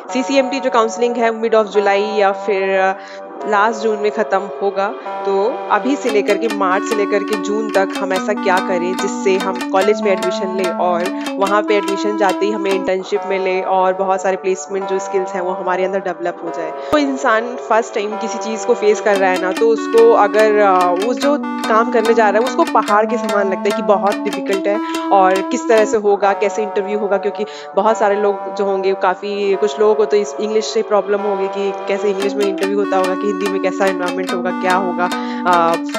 सीसीएमटी जो काउंसलिंग है mid of July या फिर लास्ट जून में ख़त्म होगा। तो अभी से लेकर के मार्च से लेकर के जून तक हम ऐसा क्या करें जिससे हम कॉलेज में एडमिशन लें और वहाँ पे एडमिशन जाते ही हमें इंटर्नशिप मिले और बहुत सारे प्लेसमेंट जो स्किल्स हैं वो हमारे अंदर डेवलप हो जाए। तो इंसान फर्स्ट टाइम किसी चीज़ को फेस कर रहा है ना, तो उसको अगर वो जो काम करने जा रहा है उसको पहाड़ के समान लगता है कि बहुत डिफिकल्ट है और किस तरह से होगा, कैसे इंटरव्यू होगा, क्योंकि बहुत सारे लोग जो होंगे काफ़ी कुछ लोगों को तो इस इंग्लिश से प्रॉब्लम होगी कि कैसे इंग्लिश में इंटरव्यू होता होगा, कि हिंदी में कैसा एनवायरनमेंट होगा, क्या होगा।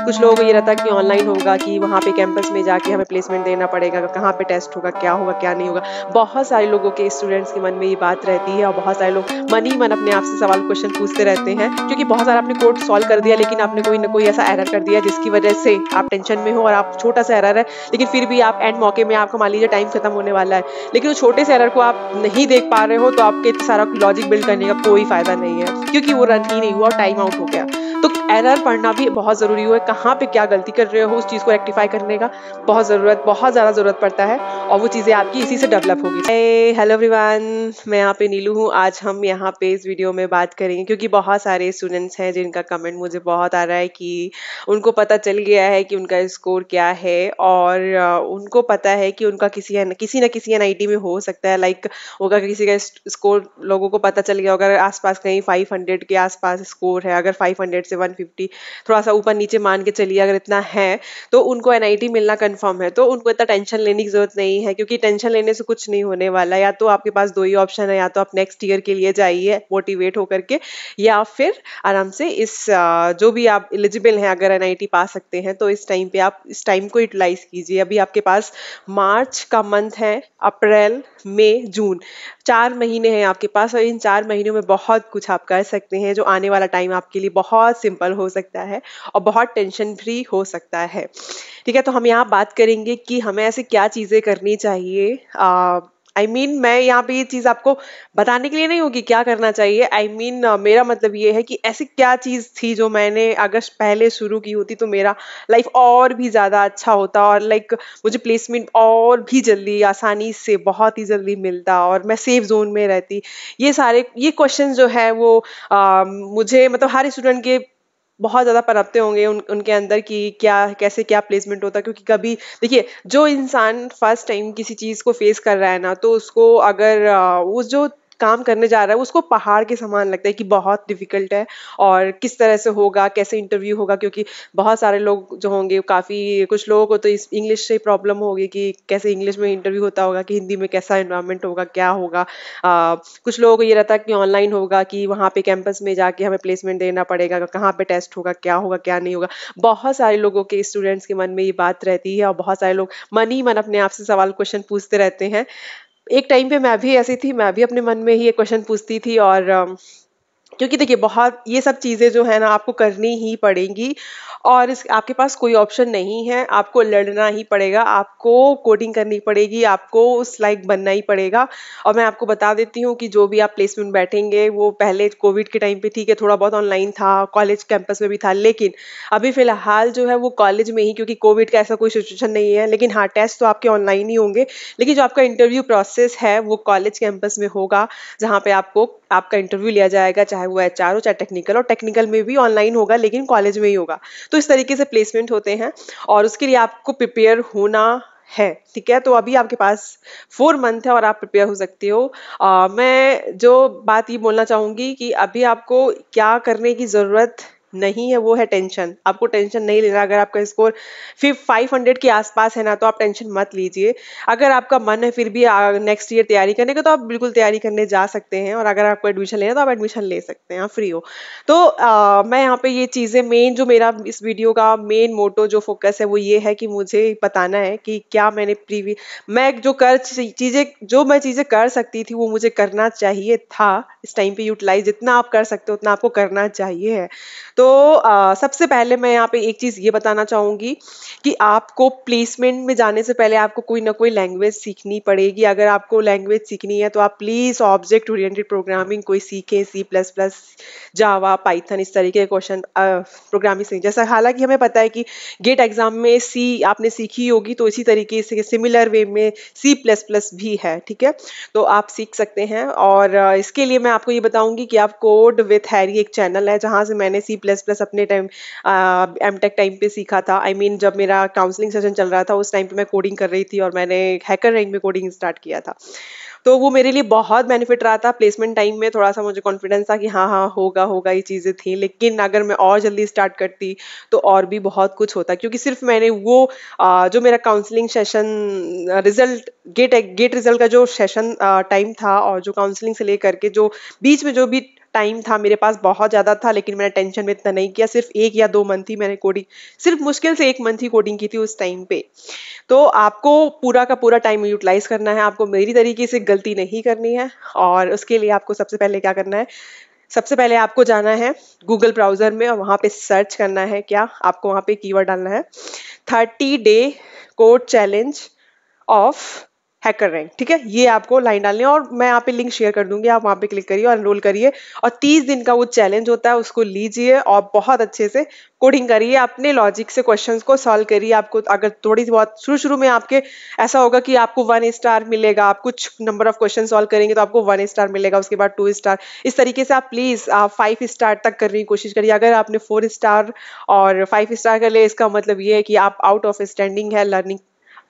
कुछ लोगों को ये रहता है कि ऑनलाइन होगा, कि वहाँ पे कैंपस में जाके हमें प्लेसमेंट देना पड़ेगा, कहाँ पे टेस्ट होगा, क्या नहीं होगा। बहुत सारे लोगों के स्टूडेंट्स के मन में ये बात रहती है और बहुत सारे लोग मन ही मन अपने आप से सवाल क्वेश्चन पूछते रहते हैं, क्योंकि बहुत सारा आपने कोड सॉल्व कर दिया लेकिन आपने कोई ना कोई ऐसा एरर कर दिया जिसकी वजह से आप टेंशन में हो, और आप छोटा सा एरर है लेकिन फिर भी आप एंड मौके में आपको मान लीजिए टाइम खत्म होने वाला है, लेकिन उस छोटे से एरर को आप नहीं देख पा रहे हो, तो आपके सारा लॉजिक बिल्ड करने का कोई फायदा नहीं है, क्योंकि वो रन ही नहीं हुआ और टाइम आउट हो गया। तो एरर पढ़ना भी बहुत जरूरी है, कहाँ पे क्या गलती कर रहे हो उस चीज को रेक्टिफाई करने का बहुत ज्यादा जरूरत पड़ता है, और वो चीजें आपकी इसी से डेवलप होगी। हेलो एवरीवन, मैं यहाँ पे नीलू हूँ। आज हम यहाँ पे इस वीडियो में बात करेंगे क्योंकि बहुत सारे स्टूडेंट्स हैं जिनका कमेंट मुझे बहुत आ रहा है कि उनको पता चल गया है कि उनका स्कोर क्या है, और उनको पता है कि उनका किसी न किसी एनआईटी में हो सकता है, लाइक होगा कि किसी का स्कोर लोगों को पता चल गया, अगर आसपास कहीं 500 के आसपास स्कोर है, अगर 500 से 150 थोड़ा सा ऊपर नीचे मान के चलिए अगर इतना है, तो उनको एनआईटी मिलना कंफर्म है। तो उनको इतना टेंशन लेने की जरूरत नहीं है, क्योंकि टेंशन लेने से कुछ नहीं होने वाला। या तो आपके पास दो ही ऑप्शन है, या तो आप नेक्स्ट ईयर के लिए जाइए मोटिवेट होकर के, या फिर आराम से जो भी आप एलिजिबल हैं, अगर एनआईटी पा सकते हैं तो इस टाइम पे आप इस टाइम को यूटिलाइज कीजिए। अभी आपके पास मार्च का मंथ है, अप्रैल मई जून, 4 महीने हैं आपके पास, और इन 4 महीनों में बहुत कुछ आप कर सकते हैं। जो आने वाला टाइम आपके लिए बहुत सिंपल हो सकता है और बहुत टेंशन फ्री हो सकता है। ठीक है, तो हम यहाँ बात करेंगे कि हमें ऐसे क्या चीजें करनी चाहिए। मैं यहाँ पे ये चीज आपको बताने के लिए नहीं होगी क्या करना चाहिए। मेरा मतलब ये है कि ऐसी क्या चीज थी जो मैंने अगर पहले शुरू की होती तो मेरा लाइफ और भी ज्यादा अच्छा होता, और लाइक मुझे प्लेसमेंट और भी जल्दी आसानी से बहुत ही जल्दी मिलता और मैं सेफ जोन में रहती। ये क्वेश्चन जो है वो मुझे मतलब हर स्टूडेंट के बहुत ज़्यादा पनपते होंगे उनके अंदर कि क्या कैसे क्या प्लेसमेंट होता है, क्योंकि कभी देखिए जो इंसान फर्स्ट टाइम किसी चीज़ को फेस कर रहा है ना, तो उसको अगर वो जो काम करने जा रहा है उसको पहाड़ के समान लगता है कि बहुत डिफिकल्ट है और किस तरह से होगा, कैसे इंटरव्यू होगा, क्योंकि बहुत सारे लोग जो होंगे काफ़ी कुछ लोगों को तो इस इंग्लिश से प्रॉब्लम होगी कि कैसे इंग्लिश में इंटरव्यू होता होगा, कि हिंदी में कैसा एनवायरनमेंट होगा, क्या होगा। कुछ लोगों को ये रहता है कि ऑनलाइन होगा, कि वहाँ पे कैंपस में जाके हमें प्लेसमेंट देना पड़ेगा, कहाँ पे टेस्ट होगा, क्या नहीं होगा। बहुत सारे लोगों के स्टूडेंट्स के मन में ये बात रहती है और बहुत सारे लोग मन ही मन अपने आप से सवाल क्वेश्चन पूछते रहते हैं। एक टाइम पे मैं भी ऐसी थी, मैं भी अपने मन में ही ये क्वेश्चन पूछती थी, और क्योंकि देखिए बहुत ये सब चीज़ें जो है ना आपको करनी ही पड़ेंगी, और इस आपके पास कोई ऑप्शन नहीं है, आपको लड़ना ही पड़ेगा, आपको कोडिंग करनी पड़ेगी, आपको उस लायक बनना ही पड़ेगा। और मैं आपको बता देती हूँ कि जो भी आप प्लेसमेंट बैठेंगे वो पहले कोविड के टाइम पे ठीक है थोड़ा बहुत ऑनलाइन था, कॉलेज कैंपस में भी था, लेकिन अभी फिलहाल जो है वो कॉलेज में ही, क्योंकि कोविड का ऐसा कोई सिचुएशन नहीं है, लेकिन हाँ टेस्ट तो आपके ऑनलाइन ही होंगे, लेकिन जो आपका इंटरव्यू प्रोसेस है वो कॉलेज कैंपस में होगा, जहाँ पे आपको आपका इंटरव्यू लिया जाएगा, चाहे वो एचआर हो चाहे टेक्निकल, और टेक्निकल में भी ऑनलाइन होगा लेकिन कॉलेज में ही होगा। तो इस तरीके से प्लेसमेंट होते हैं और उसके लिए आपको प्रिपेयर होना है। ठीक है, तो अभी आपके पास 4 मंथ है और आप प्रिपेयर हो सकते हो। मैं जो बात ये बोलना चाहूंगी कि अभी आपको क्या करने की जरूरत नहीं है वो है टेंशन। आपको टेंशन नहीं लेना। अगर आपका स्कोर फिर 500 के आसपास है ना, तो आप टेंशन मत लीजिए। अगर आपका मन है फिर भी नेक्स्ट ईयर तैयारी करने का, तो आप बिल्कुल तैयारी करने जा सकते हैं, और अगर आपको एडमिशन लेना है तो आप एडमिशन ले सकते हैं, आप फ्री हो। तो मैं यहाँ पे ये चीज़ें मेन जो मेरा इस वीडियो का मेन मोटो जो फोकस है वो ये है कि मुझे बताना है कि क्या मैंने प्रीवियस मैं जो मैं चीज़ें कर सकती थी वो मुझे करना चाहिए था। इस टाइम पे यूटिलाइज जितना आप कर सकते हो उतना आपको करना चाहिए है। तो सबसे पहले मैं यहाँ पे एक चीज़ ये बताना चाहूँगी कि आपको प्लेसमेंट में जाने से पहले आपको कोई ना कोई लैंग्वेज सीखनी पड़ेगी। अगर आपको लैंग्वेज सीखनी है तो आप प्लीज़ ऑब्जेक्ट ओरिएंटेड प्रोग्रामिंग कोई सीखें, सी प्लस प्लस, जावा, पाइथन, इस तरीके के क्वेश्चन प्रोग्रामिंग सीखें। जैसा हालांकि हमें पता है कि गेट एग्जाम में सी आपने सीखी होगी, तो इसी तरीके से सिमिलर वे में सी प्लस प्लस भी है, ठीक है। तो आप सीख सकते हैं। और इसके लिए मैं आपको ये बताऊंगी कि आप कोड विथ हैरी एक चैनल है जहाँ से मैंने सी प्लस प्लस अपने टाइम एमटेक टाइम पे सीखा था। आई मीन जब मेरा काउंसलिंग सेशन चल रहा था उस टाइम पे मैं कोडिंग कर रही थी और मैंने हैकर रैंक में कोडिंग स्टार्ट किया था। तो वो मेरे लिए बहुत बेनिफिट रहा था। प्लेसमेंट टाइम में थोड़ा सा मुझे कॉन्फिडेंस था कि हाँ हाँ होगा होगा, ये चीज़ें थी। लेकिन अगर मैं और जल्दी स्टार्ट करती तो और भी बहुत कुछ होता, क्योंकि सिर्फ मैंने वो जो मेरा counselling session result get get result का जो सेशन टाइम था और जो काउंसलिंग से लेकर के जो बीच में जो भी टाइम था मेरे पास बहुत ज़्यादा था, लेकिन मैंने टेंशन में इतना नहीं किया। सिर्फ 1 या 2 मंथ ही मैंने कोडिंग, सिर्फ मुश्किल से 1 मंथ ही कोडिंग की थी उस टाइम पे। तो आपको पूरा का पूरा टाइम यूटिलाइज करना है, आपको मेरी तरीके से गलती नहीं करनी है। और उसके लिए आपको सबसे पहले क्या करना है, सबसे पहले आपको जाना है गूगल ब्राउजर में और वहां पे सर्च करना है, क्या आपको वहां पे कीवर्ड डालना है 30 day code challenge of hacker rank, ठीक है। ये आपको लाइन डालनी है और मैं यहाँ पे लिंक शेयर कर दूंगी, आप वहां पे क्लिक करिए और एनरोल करिए। और 30 दिन का वो चैलेंज होता है, उसको लीजिए और बहुत अच्छे से कोडिंग करिए, अपने लॉजिक से क्वेश्चंस को सॉल्व करिए। आपको अगर थोड़ी बहुत शुरू शुरू में आपके ऐसा होगा कि आपको 1 स्टार मिलेगा, आप कुछ नंबर ऑफ क्वेश्चन सॉल्व करेंगे तो आपको 1 स्टार मिलेगा, उसके बाद 2 स्टार, इस तरीके से आप प्लीज 5 स्टार तक करने की कोशिश करिए। अगर आपने 4 स्टार और 5 स्टार कर लिया, इसका मतलब ये है कि आप आउट ऑफ स्टैंडिंग है लर्निंग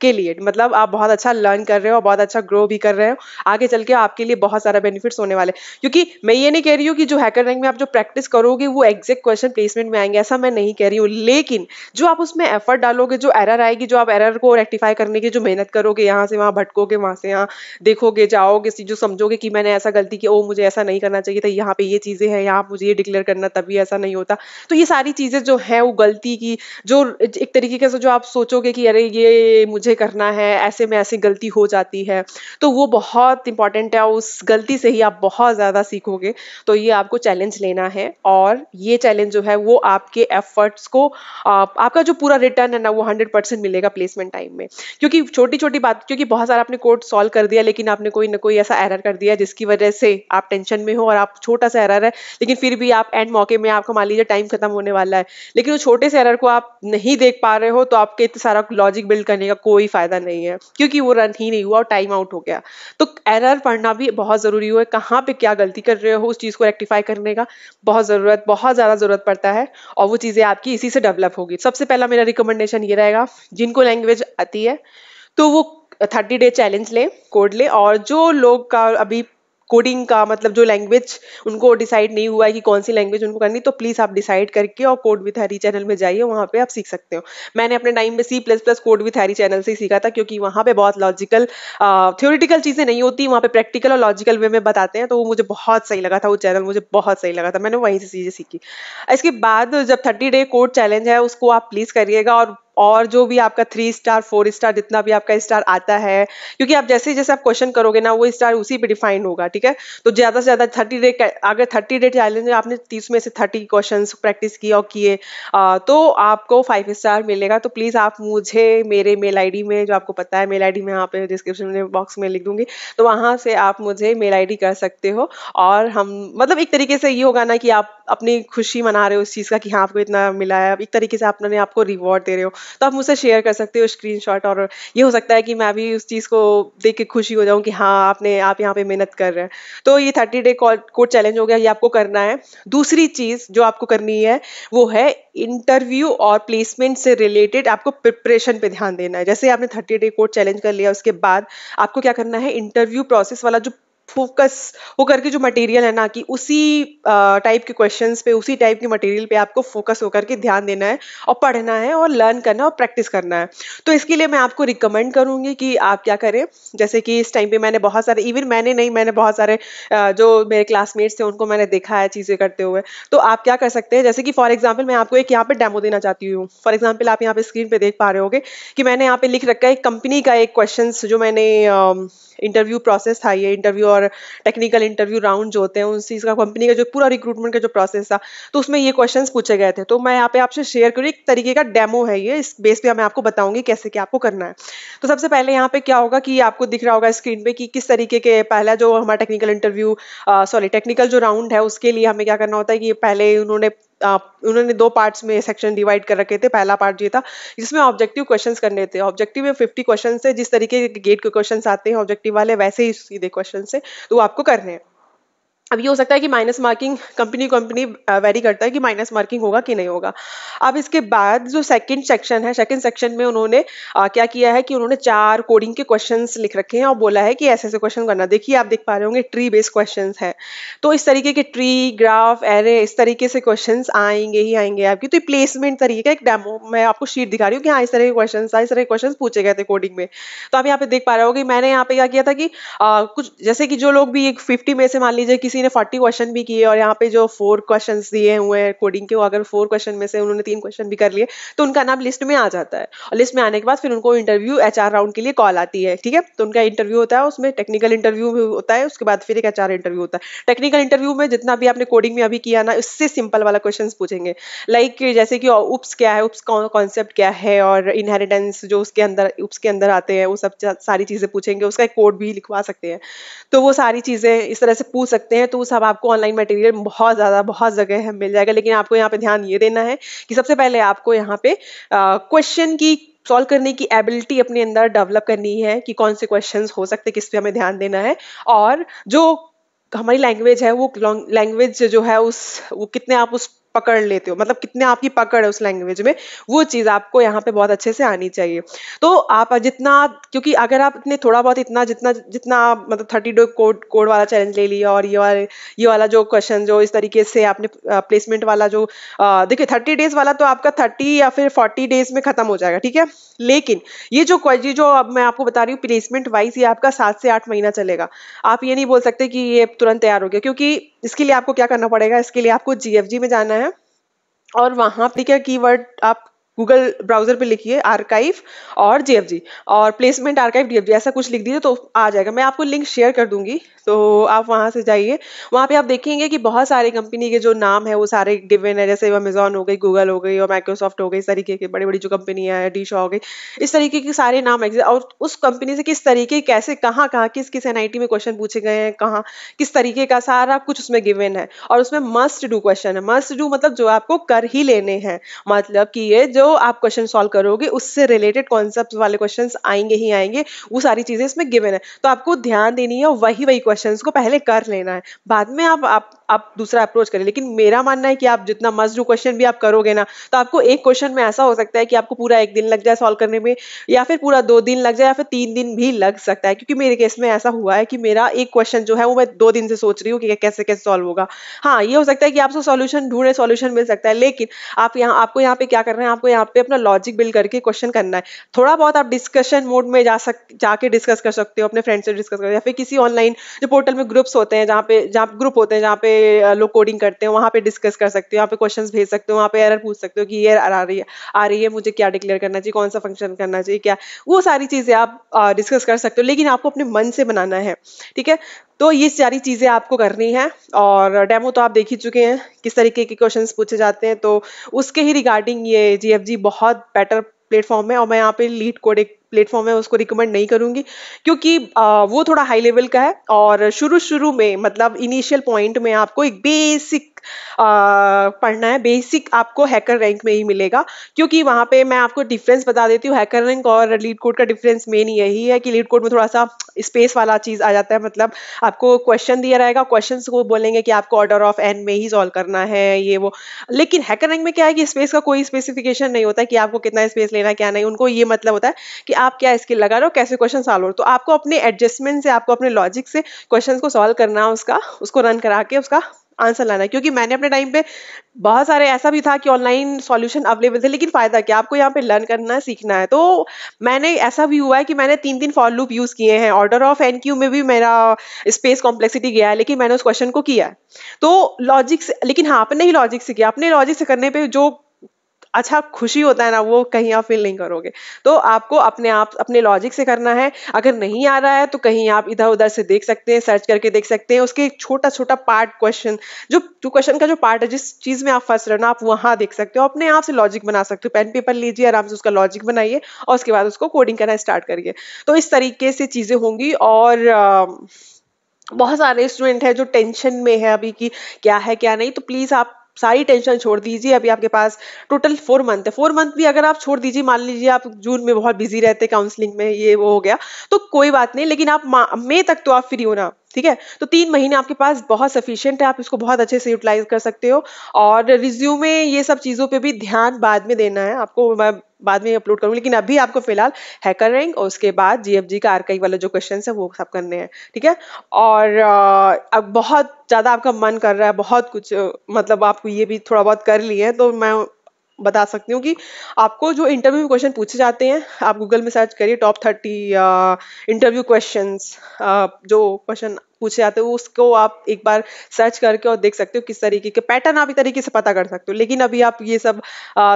के लिए, मतलब आप बहुत अच्छा लर्न कर रहे हो, बहुत अच्छा ग्रो भी कर रहे हो। आगे चल के आपके लिए बहुत सारा बेनिफिट्स होने वाले, क्योंकि मैं ये नहीं कह रही हूँ कि जो हैकर रैंक में आप जो प्रैक्टिस करोगे वो एग्जैक्ट क्वेश्चन प्लेसमेंट में आएंगे, ऐसा मैं नहीं कह रही हूँ। लेकिन जो आप उसमें एफर्ट डालोगे, जो एरर आएगी, जो आप एरर को रेक्टिफाई करने की जो मेहनत करोगे, यहाँ से वहाँ भटकोगे, वहां से यहाँ देखोगे जाओगे, जो समझोगे कि मैंने ऐसा गलती की, ओ मुझे ऐसा नहीं करना चाहिए था, यहाँ पे ये चीजें हैं, यहाँ मुझे ये डिक्लेयर करना, तभी ऐसा नहीं होता। तो ये सारी चीजें जो है वो गलती की, जो एक तरीके से जो आप सोचोगे कि अरे ये मुझे करना है, ऐसे में ऐसी गलती हो जाती है, तो वो बहुत इंपॉर्टेंट है। उस गलती से ही आप बहुत ज्यादा सीखोगे। तो ये आपको चैलेंज लेना है और ये चैलेंज जो है वो आपके एफर्ट्स को आपका जो पूरा रिटर्न है ना वो 100% मिलेगा प्लेसमेंट टाइम में। क्योंकि छोटी छोटी बात, क्योंकि बहुत सारा आपने कोड सॉल्व कर दिया लेकिन आपने कोई ना कोई ऐसा एरर कर दिया जिसकी वजह से आप टेंशन में हो, और आप छोटा सा एरर है लेकिन फिर भी आप एंड मौके में, आपको मान लीजिए टाइम खत्म होने वाला है, लेकिन उस छोटे से एरर को आप नहीं देख पा रहे हो, तो आपके इतना सारा लॉजिक बिल्ड करने का कोई फायदा नहीं है, क्योंकि वो रन ही नहीं हुआ और टाइम आउट हो गया। तो एरर पढ़ना भी बहुत जरूरी है, कहाँ पे क्या गलती कर रहे हो उस चीज को रेक्टिफाई करने का बहुत ज्यादा जरूरत पड़ता है। और वो चीजें आपकी इसी से डेवलप होगी। सबसे पहला मेरा रिकमेंडेशन ये रहेगा, जिनको लैंग्वेज आती है तो वो 30 डे चैलेंज ले, कोड ले। और जो लोग का अभी कोडिंग का मतलब जो लैंग्वेज उनको डिसाइड नहीं हुआ है कि कौन सी लैंग्वेज उनको करनी, तो प्लीज आप डिसाइड करके और कोड विथ हैरी चैनल में जाइए, वहां पे आप सीख सकते हो। मैंने अपने टाइम में C plus plus code with Harry channel से ही सीखा था, क्योंकि वहां पे बहुत लॉजिकल थ्योरेटिकल चीजें नहीं होती, वहां पे प्रैक्टिकल और लॉजिकल वे में बताते हैं। तो वो मुझे बहुत सही लगा था, वो चैनल मुझे बहुत सही लगा था, मैंने वहीं से चीजें सीखी। इसके बाद जब 30 डे कोड चैलेंज है उसको आप प्लीज करिएगा। और जो भी आपका 3 स्टार 4 स्टार जितना भी आपका स्टार आता है, क्योंकि आप जैसे जैसे आप क्वेश्चन करोगे ना वो स्टार उसी पे डिफाइंड होगा, ठीक है। तो ज्यादा से ज्यादा 30 डे, अगर 30 डे चैलेंज में आपने 30 में से 30 क्वेश्चन प्रैक्टिस किया और किए तो आपको 5 स्टार मिलेगा। तो प्लीज आप मुझे मेरे मेल आईडी में, जो आपको पता है मेल आईडी में यहाँ पे डिस्क्रिप्शन बॉक्स में लिख दूंगी, तो वहां से आप मुझे मेल आईडी कर सकते हो। और हम मतलब एक तरीके से ये होगा ना कि आप अपनी खुशी मना रहे हो उस चीज का कि हाँ आपको इतना मिला है, एक तरीके से आपने आपको रिवॉर्ड दे रहे हो, तो आप मुझसे शेयर कर सकते हो स्क्रीनशॉट। और ये हो सकता है कि मैं भी उस चीज को देख के खुशी हो जाऊं कि हाँ आप यहाँ पे मेहनत कर रहे हैं। तो ये 30 डे कोड चैलेंज हो गया, ये आपको करना है। दूसरी चीज जो आपको करनी है वो है इंटरव्यू और प्लेसमेंट से रिलेटेड आपको प्रिपरेशन पे ध्यान देना है। जैसे आपने 30 डे कोड चैलेंज कर लिया, उसके बाद आपको क्या करना है, इंटरव्यू प्रोसेस वाला जो फोकस होकर के जो मटेरियल है ना, कि उसी टाइप के क्वेश्चंस पे, उसी टाइप के मटेरियल पे आपको फोकस होकर के ध्यान देना है और पढ़ना है और लर्न करना और प्रैक्टिस करना है। तो इसके लिए मैं आपको रिकमेंड करूंगी कि आप क्या करें, जैसे कि इस टाइम पे मैंने बहुत सारे, इवन मैंने नहीं, मैंने बहुत सारे जो मेरे क्लासमेट्स थे उनको मैंने देखा है चीजें करते हुए। तो आप क्या कर सकते हैं, जैसे कि फॉर एग्जाम्पल मैं आपको एक यहाँ पे डेमो देना चाहती हूँ। फॉर एग्जाम्पल आप यहाँ पे स्क्रीन पे देख पा रहे होगे कि मैंने यहाँ पे लिख रखा है कंपनी का एक क्वेश्चन जो मैंने इंटरव्यू प्रोसेस था, ये इंटरव्यू और टेक्निकल इंटरव्यू राउंड जो होते हैं उस चीज़ का, कंपनी का जो पूरा रिक्रूटमेंट का जो प्रोसेस था, तो उसमें ये क्वेश्चंस पूछे गए थे। तो मैं यहाँ पे आपसे शेयर करूँ, एक तरीके का डेमो है ये, इस बेस पे मैं आपको बताऊंगी कैसे क्या आपको करना है। तो सबसे पहले यहाँ पे क्या होगा कि आपको दिख रहा होगा स्क्रीन पे कि किस तरीके के पहला जो हमारा टेक्निकल इंटरव्यू, सॉरी टेक्निकल जो राउंड है उसके लिए हमें क्या करना होता है कि पहले उन्होंने दो पार्ट्स में सेक्शन डिवाइड कर रखे थे। पहला पार्ट ये था जिसमें ऑब्जेक्टिव क्वेश्चंस करने थे। ऑब्जेक्टिव में 50 क्वेश्चन थे, जिस तरीके के गेट के क्वेश्चंस आते हैं ऑब्जेक्टिव वाले वैसे ही सीधे क्वेश्चन से, तो वो आपको करने हैं। अब ये हो सकता है कि minus marking company company very करता है कि माइनस मार्किंग होगा कि नहीं होगा। अब इसके बाद जो सेकंड सेक्शन है, सेकंड सेक्शन में उन्होंने क्या किया है कि उन्होंने 4 कोडिंग के क्वेश्चंस लिख रखे हैं और बोला है कि ऐसे ऐसे क्वेश्चन करना। देखिए आप देख पा रहे होंगे ट्री बेस्ड क्वेश्चंस है, तो इस तरीके के ट्री, ग्राफ, एरे, इस तरीके से क्वेश्चंस आएंगे ही आएंगे आपकी। तो प्लेसमेंट तरीके का एक डेमो मैं आपको शीट दिखा रही हूँ कि हाँ इस तरह के क्वेश्चन, इस तरह के क्वेश्चन पूछे गए थे कोडिंग में। तो आप यहाँ पे देख पा रहे हो कि मैंने यहाँ पे क्या किया था कि कुछ जैसे कि जो लोग भी एक 50 में से मान लीजिए किसी ने 40 क्वेश्चन भी किए और यहाँ पे जो 4 क्वेश्चंस दिए हुए हैं कोडिंग के, वो अगर 4 क्वेश्चन में से उन्होंने 3 क्वेश्चन भी कर लिए तो उनका नाम लिस्ट में आ जाता है। और लिस्ट में आने के बाद फिर उनको इंटरव्यू एचआर राउंड के लिए कॉल आती है, ठीक है। तो उनका इंटरव्यू होता है, उसमें टेक्निकल इंटरव्यू भी होता है, उसके बाद फिर एक एचआर इंटरव्यू होता है। टेक्निकल इंटरव्यू में जितना भी आपने कोडिंग में अभी किया ना, उससे सिंपल वाला क्वेश्चन पूछेंगे। लाइक जैसे कि उप्स क्या है, उप्स कॉन्सेप्ट क्या है, और इनहेरिटेंस जो उसके अंदर उप्स के अंदर आते हैं वो सब सारी चीजें पूछेंगे। उसका एक कोड भी लिखवा सकते हैं। तो वो सारी चीजें इस तरह से पूछ सकते हैं। तो वो सब आपको ऑनलाइन मटेरियल बहुत जगह है मिल जाएगा। लेकिन आपको यहाँ पे ध्यान ये देना है कि सबसे पहले आपको यहाँ पे क्वेश्चन की सॉल्व करने की एबिलिटी अपने अंदर डेवलप करनी है कि कौन से क्वेश्चंस हो सकते हैं, किस पे हमें ध्यान देना है। और जो हमारी लैंग्वेज है, वो लैंग्वेज जो है वो कितने आप उस पकड़ लेते हो, मतलब कितने आपकी पकड़ है उस लैंग्वेज में, वो चीज आपको यहाँ पे बहुत अच्छे से आनी चाहिए। तो आप जितना, क्योंकि अगर आप इतने थोड़ा बहुत इतना जितना जितना मतलब 30 डे कोड कोड वाला चैलेंज ले लिया, और ये वाला जो क्वेश्चन जो इस तरीके से आपने प्लेसमेंट वाला जो देखिए 30 डेज वाला तो आपका 30 या फिर 40 डेज में खत्म हो जाएगा, ठीक है। लेकिन ये जो अब मैं आपको बता रही हूँ प्लेसमेंट वाइज, ये आपका 7 से 8 महीना चलेगा। आप ये नहीं बोल सकते कि ये तुरंत तैयार हो गया, क्योंकि इसके लिए आपको क्या करना पड़ेगा, इसके लिए आपको जीएफजी में जाना है। और वहां पे क्या कीवर्ड आप गूगल ब्राउजर पे लिखिए आर्काइव और जीएफजी, और प्लेसमेंट आर्काइव जीएफजी ऐसा कुछ लिख दीजिए तो आ जाएगा। मैं आपको लिंक शेयर कर दूंगी, तो आप वहां से जाइए। वहां पे आप देखेंगे कि बहुत सारे कंपनी के जो नाम है वो सारे गिवन है, जैसे अमेजोन हो गई, गूगल हो गई और माइक्रोसॉफ्ट हो गई, इस तरीके की बड़ी बड़ी जो कंपनियां हैं, डीशा हो गई, इस तरीके के सारे नाम और उस कंपनी से किस तरीके, कैसे, कहाँ कहाँ किस किस एनआईटी में क्वेश्चन पूछे गए हैं, कहाँ किस तरीके का सारा कुछ उसमें गिवन है। और उसमें मस्ट डू क्वेश्चन है। मस्ट डू मतलब जो आपको कर ही लेने हैं, मतलब कि ये जो आप क्वेश्चन सॉल्व करोगे उससे रिलेटेड कॉन्सेप्ट वाले क्वेश्चंस आएंगे ही आएंगे, वो सारी चीजें इसमें गिवन है। तो आपको ध्यान देनी है, वही वही क्वेश्चंस को पहले कर लेना है, बाद में आप दूसरा अप्रोच करें। लेकिन मेरा मानना है कि आप जितना मस्ट डू क्वेश्चन भी आप करोगे ना, तो आपको एक क्वेश्चन में ऐसा हो सकता है कि आपको पूरा 1 दिन लग जाए सॉल्व करने में, या फिर पूरा 2 दिन लग जाए, या फिर 3 दिन भी लग सकता है। क्योंकि मेरे केस में ऐसा हुआ है कि मेरा एक क्वेश्चन जो है वो मैं 2 दिन से सोच रही हूँ कि कैसे कैसे सॉल्व होगा। हाँ, ये हो सकता है कि आपको सॉल्यूशन ढूंढे, सॉल्यूशन मिल सकता है, लेकिन आपको यहाँ पे क्या करना है, आपको यहाँ पे अपना लॉजिक बिल्ड करके क्वेश्चन करना है। थोड़ा बहुत आप डिस्कशन मोड में जाके डिस्कस कर सकते हो, अपने फ्रेंड से डिस्कस कर, या फिर किसी ऑनलाइन जो पोर्टल में ग्रुप्स होते हैं, जहाँ ग्रुप होते हैं जहाँ पे लोग कोडिंग करते हैं, वहां पे डिस्कस कर सकते हो, वहाँ पे क्वेश्चंस भेज सकते हो, वहाँ पे एरर पूछ सकते हो कि ये आ रही है मुझे क्या डिक्लेयर करना चाहिए, कौन सा फंक्शन करना चाहिए, क्या, वो सारी चीजें आप डिस्कस कर सकते हो। लेकिन आपको अपने मन से बनाना है, ठीक है। तो ये सारी चीजें आपको करनी है। और डेमो तो आप देख ही चुके हैं किस तरीके के क्वेश्चंस पूछे जाते हैं, तो उसके ही रिगार्डिंग ये जीएफजी बहुत बेटर प्लेटफॉर्म है। और मैं यहाँ पे लीड कोड एक प्लेटफॉर्म है उसको रिकमेंड नहीं करूंगी, क्योंकि वो थोड़ा हाई लेवल का है। और शुरू शुरू में मतलब इनिशियल पॉइंट में आपको एक बेसिक पढ़ना है। बेसिक आपको हैकर रैंक में ही मिलेगा, क्योंकि वहां पे मैं आपको डिफरेंस बता देती हूँ। हैकर रैंक और लीड कोड का डिफरेंस मेन यही है कि लीड कोड में थोड़ा सा स्पेस वाला चीज आ जाता है। मतलब आपको क्वेश्चन दिया रहेगा, क्वेश्चन को बोलेंगे कि आपको ऑर्डर ऑफ एन में ही सॉल्व करना है, ये वो। लेकिन हैकर रैंक में क्या है कि स्पेस का कोई स्पेसिफिकेशन नहीं होता है कि आपको कितना स्पेस लेना है, क्या नहीं। उनको ये मतलब होता है कि आप क्या स्किल लगा रहे हो, कैसे क्वेश्चन सॉल्व हो। तो आपको अपने एडजस्टमेंट से, आपको अपने लॉजिक से क्वेश्चन को सॉल्व करना है, उसको रन करा के उसका आंसर लाना है। क्योंकि मैंने अपने टाइम पे बहुत सारे ऐसा भी था कि ऑनलाइन सॉल्यूशन अवेलेबल थे, लेकिन फायदा क्या, आपको यहाँ पे लर्न करना है, सीखना है। तो मैंने ऐसा भी हुआ है कि मैंने 3 फॉर लूप यूज किए हैं। ऑर्डर ऑफ एन क्यू में भी मेरा स्पेस कॉम्प्लेक्सिटी गया है, लेकिन मैंने उस क्वेश्चन को किया है। तो लॉजिक से, लेकिन हाँ, अपने ही लॉजिक से किया। अपने लॉजिक से करने पे जो अच्छा खुशी होता है ना, वो कहीं आप फील नहीं करोगे। तो आपको अपने आप अपने लॉजिक से करना है। अगर नहीं आ रहा है तो कहीं आप इधर उधर से देख सकते हैं, सर्च करके देख सकते हैं, उसके छोटा छोटा पार्ट क्वेश्चन, जो जो क्वेश्चन का जो पार्ट है, जिस चीज में आप फंस रहे हो ना, आप वहां देख सकते हो, अपने आप से लॉजिक बना सकते हो। पेन पेपर लीजिए, आराम से उसका लॉजिक बनाइए और उसके बाद उसको कोडिंग करना स्टार्ट करिए। तो इस तरीके से चीजें होंगी। और बहुत सारे स्टूडेंट हैं जो टेंशन में है अभी कि क्या है क्या नहीं, तो प्लीज आप सारी टेंशन छोड़ दीजिए। अभी आपके पास टोटल 4 मंथ है। 4 मंथ भी अगर आप छोड़ दीजिए, मान लीजिए आप जून में बहुत बिजी रहते काउंसलिंग में, ये वो हो गया, तो कोई बात नहीं, लेकिन आप मई तक तो आप फ्री हो ना, ठीक है। तो 3 महीने आपके पास बहुत सफिशियंट है, आप इसको बहुत अच्छे से यूटिलाइज कर सकते हो। और रिज्यूमे ये सब चीजों पे भी ध्यान बाद में देना है आपको, मैं बाद में अपलोड करूंगी, लेकिन अभी आपको फिलहाल हैकर रैंक और उसके बाद जीएफजी का आर्काइव वाला जो क्वेश्चन है वो सब करने हैं, ठीक है। और अब बहुत ज्यादा आपका मन कर रहा है, बहुत कुछ मतलब आपको ये भी थोड़ा बहुत कर लिए हैं, तो मैं बता सकती हूँ कि आपको जो इंटरव्यू में क्वेश्चन पूछे जाते हैं, आप गूगल में सर्च करिए टॉप 30 इंटरव्यू क्वेश्चंस, जो क्वेश्चन पूछे जाते हो उसको आप एक बार सर्च करके और देख सकते हो किस तरीके के पैटर्न, आप एक तरीके से पता कर सकते हो। लेकिन अभी आप ये सब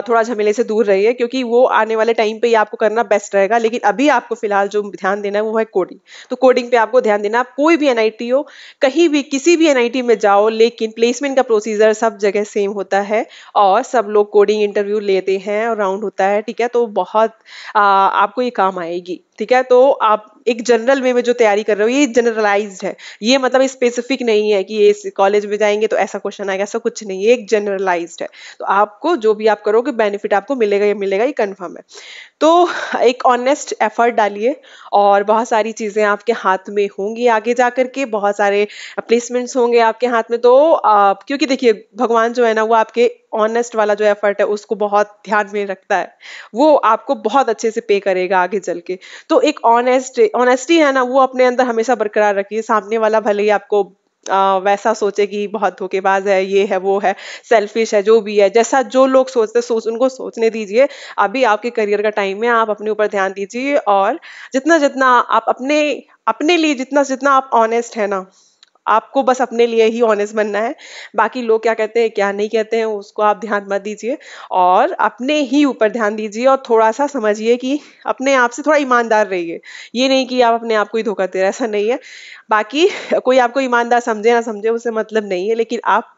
थोड़ा झमेले से दूर रहिए, क्योंकि वो आने वाले टाइम पे ही आपको करना बेस्ट रहेगा। लेकिन अभी आपको फिलहाल जो ध्यान देना है वो है कोडिंग। तो कोडिंग पे आपको ध्यान देना। आप कोई भी एनआईटी हो, कहीं भी किसी भी एनआईटी में जाओ, लेकिन प्लेसमेंट का प्रोसीजर सब जगह सेम होता है और सब लोग कोडिंग इंटरव्यू लेते हैं और राउंड होता है, ठीक है। तो बहुत आपको ये काम आएगी, ठीक है। तो आप एक जनरल वे में जो तैयारी कर रहे हो, ये जनरलाइज्ड है, ये मतलब स्पेसिफिक नहीं है कि ये कॉलेज में जाएंगे तो ऐसा क्वेश्चन आएगा, ऐसा कुछ नहीं है, एक जनरलाइज्ड है। तो आपको जो भी आप करोगे बेनिफिट आपको मिलेगा, ये मिलेगा, ये कंफर्म है। तो एक ऑनेस्ट एफर्ट डालिए और बहुत सारी चीजें आपके हाथ में होंगी, आगे जा करके बहुत सारे प्लेसमेंट्स होंगे आपके हाथ में। तो क्योंकि देखिए भगवान जो है ना, वो आपके ऑनेस्ट वाला जो एफर्ट है उसको बहुत ध्यान में रखता है, वो आपको बहुत अच्छे से पे करेगा आगे चल के। तो एक ऑनेस्टी है ना, वो अपने अंदर हमेशा बरकरार रखिए। सामने वाला भले ही आपको वैसा सोचे कि बहुत धोखेबाज है, ये है वो है, सेल्फिश है, जो भी है, जैसा जो लोग सोचते सोच उनको सोचने दीजिए। अभी आपके करियर का टाइम है, आप अपने ऊपर ध्यान दीजिए। और जितना जितना आप अपने अपने लिए जितना जितना आप ऑनेस्ट है ना, आपको बस अपने लिए ही ऑनेस्ट बनना है। बाकी लोग क्या कहते हैं क्या नहीं कहते हैं उसको आप ध्यान मत दीजिए, और अपने ही ऊपर ध्यान दीजिए। और थोड़ा सा समझिए कि अपने आप से थोड़ा ईमानदार रहिए। ये नहीं कि आप अपने आप को ही धोखा दे रहे हैं, ऐसा नहीं है। बाकी कोई आपको ईमानदार समझे ना समझे उससे मतलब नहीं है, लेकिन आप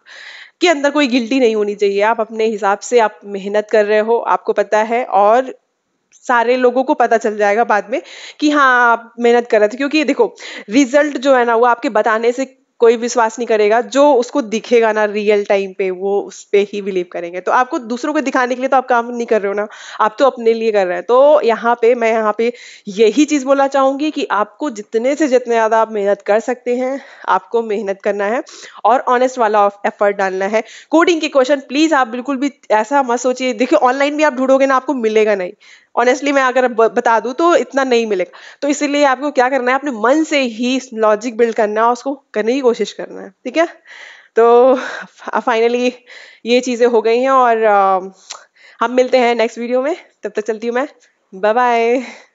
के अंदर कोई गिल्टी नहीं होनी चाहिए। आप अपने हिसाब से आप मेहनत कर रहे हो, आपको पता है, और सारे लोगों को पता चल जाएगा बाद में कि हाँ आप मेहनत कर रहे थे। क्योंकि देखो रिजल्ट जो है ना, वो आपके बताने से कोई विश्वास नहीं करेगा, जो उसको दिखेगा ना रियल टाइम पे वो उस पे ही बिलीव करेंगे। तो आपको दूसरों को दिखाने के लिए तो आप काम नहीं कर रहे हो ना, आप तो अपने लिए कर रहे हैं। तो मैं यहाँ पे यही चीज बोलना चाहूंगी कि आपको जितने से जितने ज्यादा आप मेहनत कर सकते हैं, आपको मेहनत करना है और ऑनेस्ट वाला एफर्ट डालना है। कोडिंग के क्वेश्चन प्लीज आप बिल्कुल भी ऐसा मत सोचिए, देखिए ऑनलाइन भी आप ढूंढोगे ना, आपको मिलेगा नहीं। ऑनेस्टली मैं अगर बता दूं तो इतना नहीं मिलेगा। तो इसीलिए आपको क्या करना है, अपने मन से ही लॉजिक बिल्ड करना है, उसको करने की कोशिश करना है, ठीक है। तो फाइनली ये चीजें हो गई हैं, और हम मिलते हैं नेक्स्ट वीडियो में। तब तक चलती हूँ मैं। Bye bye.